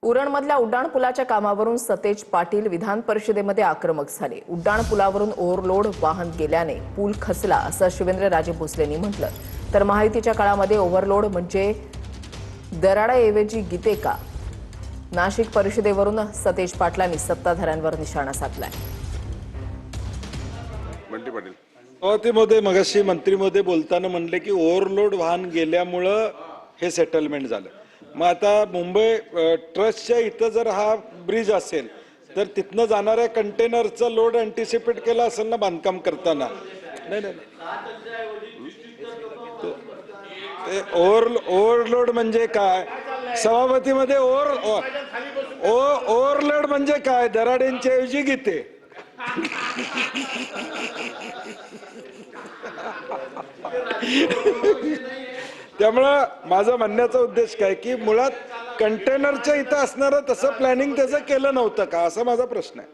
उरणमधल्या उड्डाणपुलाच्या कामावरून सतेज पाटील विधान परिषदेमध्ये आक्रमक झाले। उड्डाणपुलावरून ओव्हरलोड वाहन गेल्याने पूल खचला असं शिवेंद्रराजे भोसलेंनी म्हटलं। तर महायुतीच्या काळामध्ये ओव्हरलोड म्हणजे दराडाऐवजी गीते का? नाशिक परिषदेवरून सतेज पाटलांनी सत्ताधाऱ्यांवर निशाणा साधलाय। बंटी पाटील सभापतीमध्ये मगाशी मंत्रीमध्ये बोलताना म्हणले की ओव्हरलोड वाहन गेल्यामुळे हे सेटलमेंट झालं। मग आता मुंबई ट्रस्टच्या इथं जर हा ब्रिज असेल तर तिथनं जाणाऱ्या कंटेनरचा लोड अँटिसिपेट केला असेल ना बांधकाम करताना। नाही नाही ते ओव्हरलोड म्हणजे काय? सभापतीमध्ये ओव्हरलोड म्हणजे काय? दराडेंच्या ऐवजी गीते। त्यामुळं माझा म्हणण्याचा उद्देश काय की मुळात कंटेनरच्या इथं असणारं तसं प्लॅनिंग त्याचं केलं नव्हतं का असा माझा प्रश्न आहे।